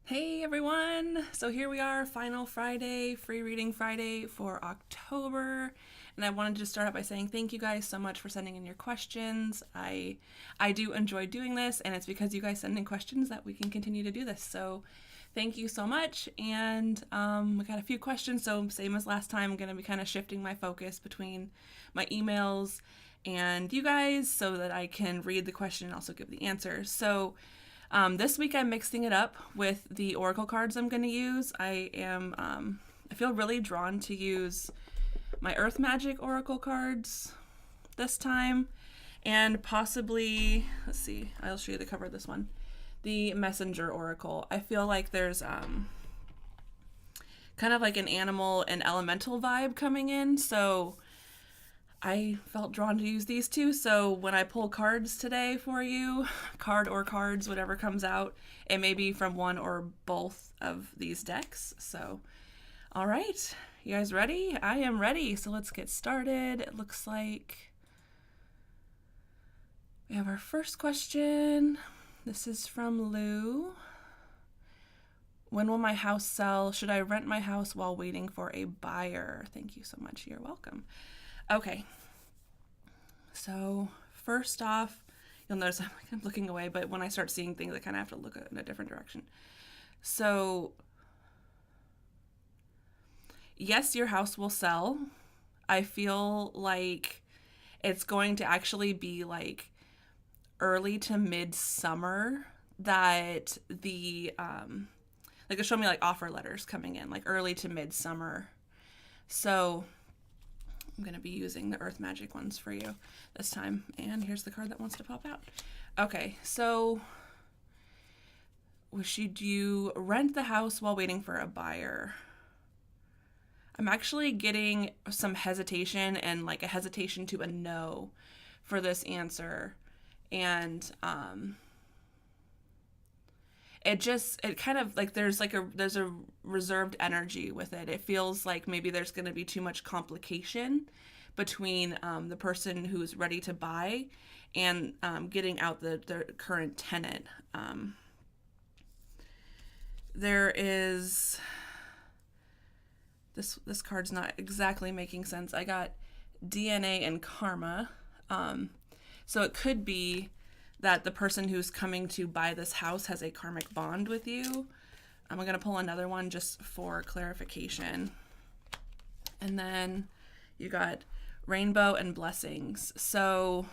Hey everyone! So here we are, final Friday, free reading Friday for October. And I wanted to start out by saying thank you guys so much for sending in your questions. I do enjoy doing this, and it's because you guys send in questions that we can continue to do this. So thank you so much. And we got a few questions, so same as last time, I'm going to be kind of shifting my focus between my emails and you guys so that I can read the question and also give the answers. So this week I'm mixing it up with the oracle cards I'm going to use. I feel really drawn to use my Earth Magic oracle cards this time, and possibly, let's see, I'll show you the cover of this one, the Messenger oracle. I feel like there's kind of like an animal and elemental vibe coming in, so I felt drawn to use these two. So when I pull cards today for you, card or cards, whatever comes out, it may be from one or both of these decks. So, all right, you guys ready? I am ready. So let's get started. It looks like we have our first question. This is from Lou. When will my house sell? Should I rent my house while waiting for a buyer? Thank you so much. You're welcome. Okay, so first off, you'll notice I'm looking away, but when I start seeing things, I kind of have to look in a different direction. So, yes, your house will sell. I feel like it's going to actually be like early to mid-summer that it'll show me like offer letters coming in, like early to mid-summer. So I'm going to be using the Earth Magic ones for you this time. And here's the card that wants to pop out. Okay, so should you rent the house while waiting for a buyer? I'm actually getting some hesitation and like a hesitation to a no for this answer. And it kind of like there's a reserved energy with it. It feels like maybe there's going to be too much complication between the person who's ready to buy and getting out the current tenant. There is this card's not exactly making sense. I got DNA and karma, so it could be that the person who's coming to buy this house has a karmic bond with you. I'm going to pull another one just for clarification. And then you got rainbow and blessings. So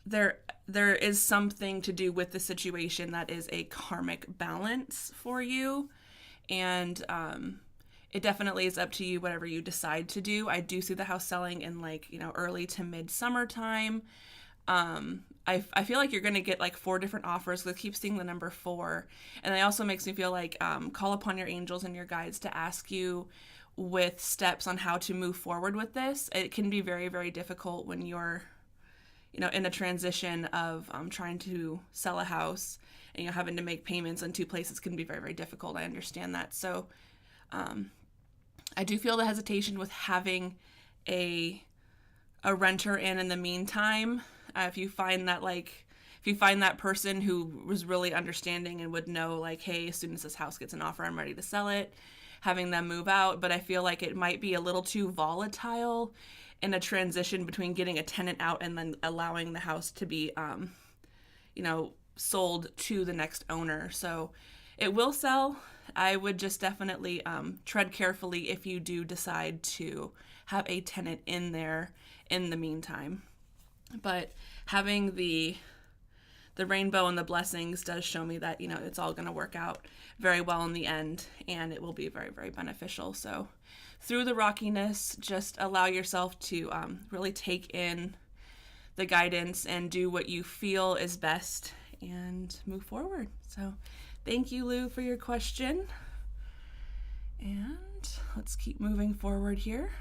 there is something to do with the situation that is a karmic balance for you. And it definitely is up to you, whatever you decide to do. I do see the house selling in early to mid-summer time. I feel like you're going to get like 4 different offers. So keep seeing the number 4. And it also makes me feel like call upon your angels and your guides to ask you with steps on how to move forward with this. It can be very, very difficult when you're, in a transition of trying to sell a house and having to make payments in 2 places can be very, very difficult. I understand that. So I do feel the hesitation with having a renter in the meantime. If you find that person who was really understanding and would know like, hey, as soon as this house gets an offer, I'm ready to sell it, having them move out. But I feel like it might be a little too volatile in a transition between getting a tenant out and then allowing the house to be, sold to the next owner. So it will sell. I would just definitely tread carefully if you do decide to have a tenant in there in the meantime. But having the rainbow and the blessings does show me that, it's all going to work out very well in the end, and it will be very, very beneficial. So through the rockiness, just allow yourself to really take in the guidance and do what you feel is best and move forward. So thank you, Lou, for your question. And let's keep moving forward here.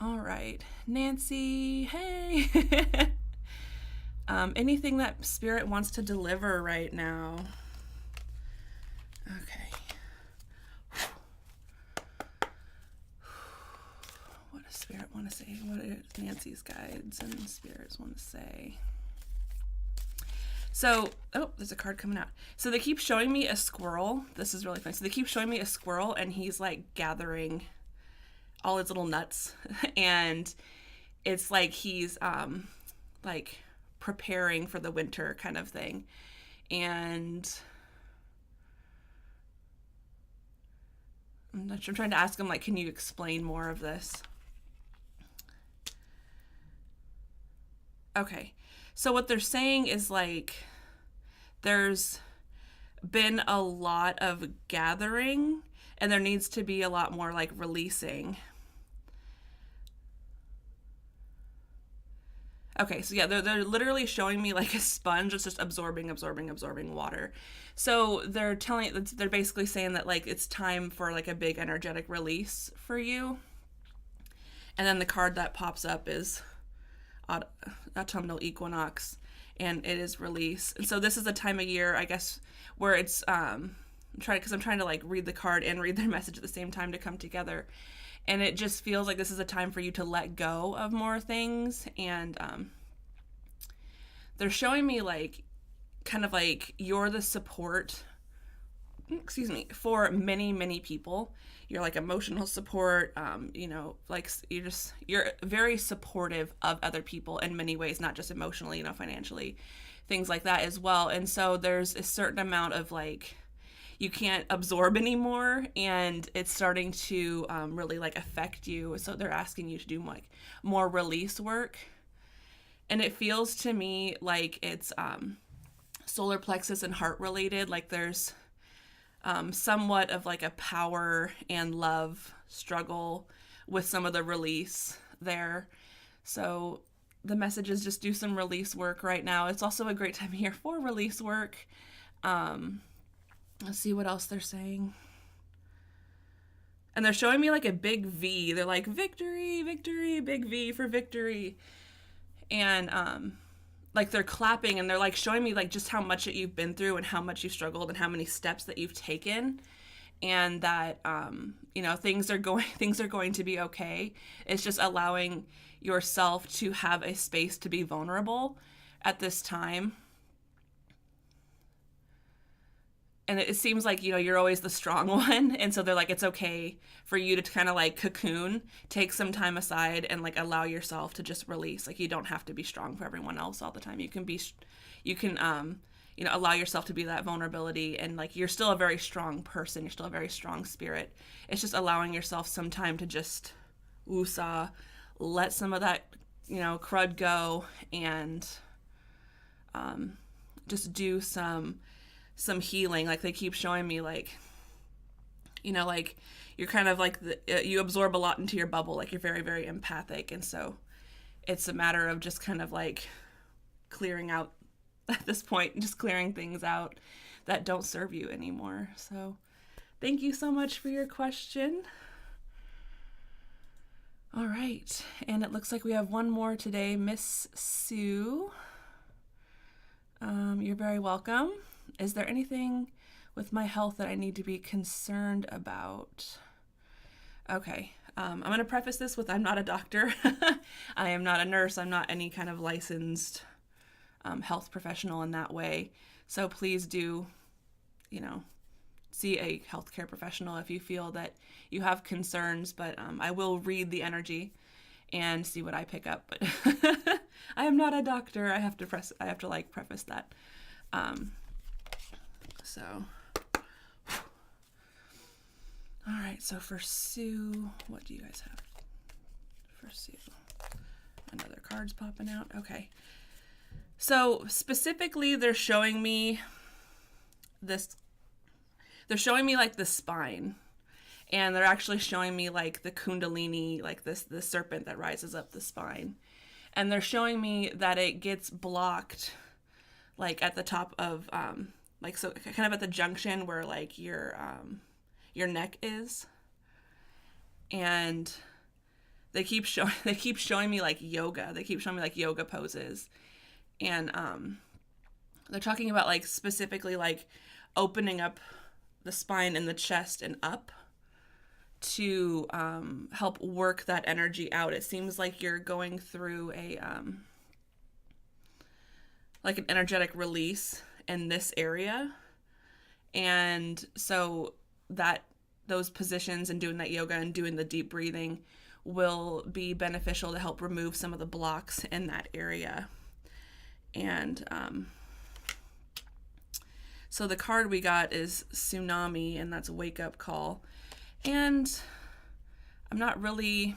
All right, Nancy, hey. Anything that Spirit wants to deliver right now? Okay. What does Spirit want to say? What do Nancy's guides and spirits want to say? So, oh, there's a card coming out. So they keep showing me a squirrel. This is really funny. So they keep showing me a squirrel, and he's like gathering all his little nuts, and it's like he's like preparing for the winter kind of thing. And I'm trying to ask him, like, can you explain more of this? Okay. So what they're saying is, like, there's been a lot of gathering, and there needs to be a lot more, like, releasing. Okay, so yeah, they're literally showing me like a sponge that's just absorbing water. So they're basically saying that like it's time for like a big energetic release for you. And then the card that pops up is autumnal equinox, and it is release. And so this is a time of year, I guess, where it's I'm trying to like read the card and read their message at the same time to come together. And it just feels like this is a time for you to let go of more things. And they're showing me like kind of like you're the support, for many, many people. You're like emotional support, like you're very supportive of other people in many ways, not just emotionally, financially, things like that as well. And so there's a certain amount of like, you can't absorb anymore, and it's starting to really like affect you. So they're asking you to do like more release work. And it feels to me like it's solar plexus and heart related. Like there's somewhat of like a power and love struggle with some of the release there. So the message is just do some release work right now. It's also a great time of year for release work. Let's see what else they're saying. And they're showing me like a big V. They're like, victory, victory, big V for victory. And like they're clapping, and they're like showing me like just how much that you've been through and how much you've struggled and how many steps that you've taken, and that things are going to be okay. It's just allowing yourself to have a space to be vulnerable at this time. And it seems like, you're always the strong one. And so they're like, it's okay for you to kind of like cocoon, take some time aside, and like allow yourself to just release. Like you don't have to be strong for everyone else all the time. You can allow yourself to be that vulnerability. And like, you're still a very strong person. You're still a very strong spirit. It's just allowing yourself some time to just woosah, let some of that, crud go, and just do some healing. Like they keep showing me like, like you're kind of like you absorb a lot into your bubble. Like you're very, very empathic. And so it's a matter of just kind of like clearing out at this point, just clearing things out that don't serve you anymore. So thank you so much for your question. All right. And it looks like we have one more today. Miss Sue. You're very welcome. Is there anything with my health that I need to be concerned about? Okay. I'm going to preface this with I'm not a doctor. I am not a nurse. I'm not any kind of licensed health professional in that way. So please do, see a healthcare professional if you feel that you have concerns. But I will read the energy and see what I pick up. But I am not a doctor. I have to preface that. So, all right, so for Sue, what do you guys have for Sue? Another card's popping out. Okay. So specifically, they're showing me like the spine, and they're actually showing me like the kundalini, like the serpent that rises up the spine. And they're showing me that it gets blocked like at the top of, like, so kind of at the junction where like your neck is. And they keep showing me like yoga. They keep showing me like yoga poses. And they're talking about like specifically like opening up the spine and the chest and up to help work that energy out. It seems like you're going through like an energetic release in this area. And so that those positions and doing that yoga and doing the deep breathing will be beneficial to help remove some of the blocks in that area. And so the card we got is Tsunami, and that's a wake-up call. And I'm not really...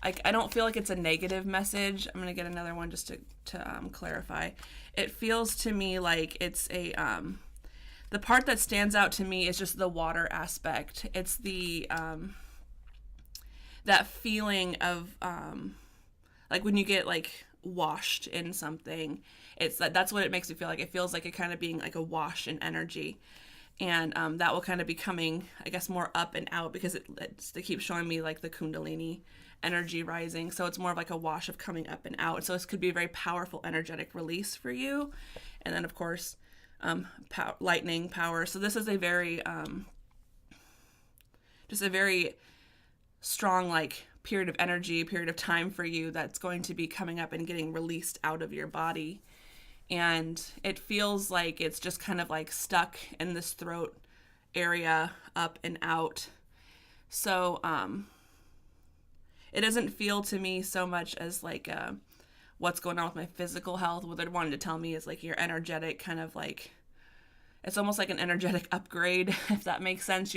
I don't feel like it's a negative message. I'm going to get another one just to clarify. It feels to me like it's a... the part that stands out to me is just the water aspect. It's the... that feeling of... like when you get like washed in something, it's that's what it makes me feel like. It feels like it kind of being like a wash in energy. And that will kind of be coming, I guess, more up and out because it keeps showing me like the Kundalini energy rising. So it's more of like a wash of coming up and out. So this could be a very powerful energetic release for you. And then, of course, lightning power. So this is a very, just a very strong, like, period of energy, period of time for you that's going to be coming up and getting released out of your body. And it feels like it's just kind of like stuck in this throat area, up and out. So it doesn't feel to me so much as like what's going on with my physical health. What they're wanting to tell me is like your energetic kind of like, it's almost like an energetic upgrade, if that makes sense.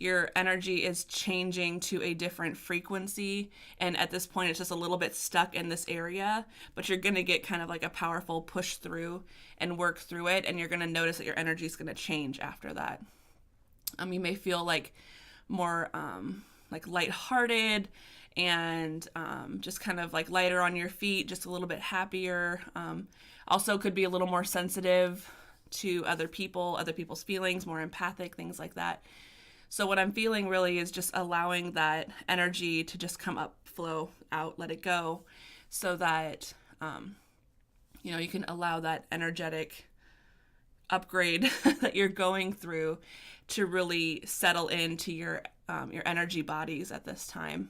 Your energy is changing to a different frequency, and at this point it's just a little bit stuck in this area, but you're going to get kind of like a powerful push through and work through it, and you're going to notice that your energy is going to change after that. You may feel like more like lighthearted and just kind of like lighter on your feet, just a little bit happier. Also could be a little more sensitive to other people's feelings, more empathic, things like that. So what I'm feeling really is just allowing that energy to just come up, flow out, let it go, so that, you can allow that energetic upgrade that you're going through to really settle into your energy bodies at this time.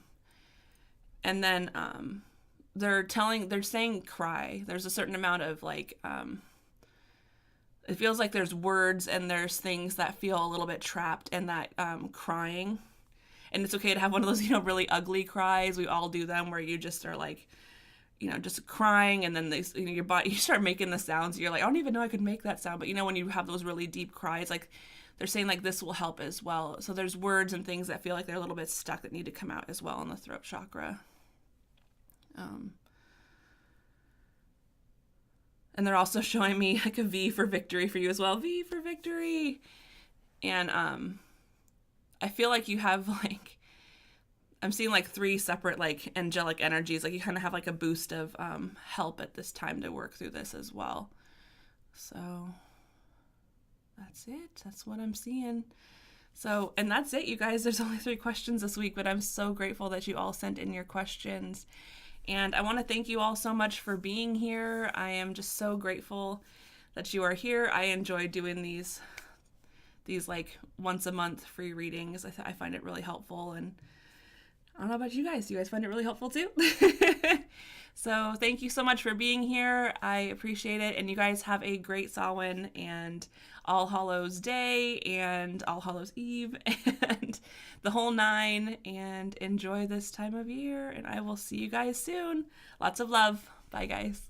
And then they're saying cry. There's a certain amount of like, it feels like there's words and there's things that feel a little bit trapped in that crying. And it's okay to have one of those, really ugly cries. We all do them where you just are like, just crying, and then your body, you start making the sounds. You're like, I don't even know I could make that sound. But when you have those really deep cries, like they're saying like this will help as well. So there's words and things that feel like they're a little bit stuck that need to come out as well in the throat chakra. And they're also showing me like a V for victory for you as well. V for victory. And I feel like you have like, I'm seeing like 3 separate like angelic energies. Like you kind of have like a boost of help at this time to work through this as well. So that's it. That's what I'm seeing. So, and that's it, you guys. There's only 3 questions this week, but I'm so grateful that you all sent in your questions. And I want to thank you all so much for being here. I am just so grateful that you are here. I enjoy doing these like once a month free readings. I find it really helpful, and I don't know about you guys. You guys find it really helpful too? So thank you so much for being here. I appreciate it. And you guys have a great Samhain and All Hallows Day and All Hallows Eve and the whole 9, and enjoy this time of year. And I will see you guys soon. Lots of love. Bye, guys.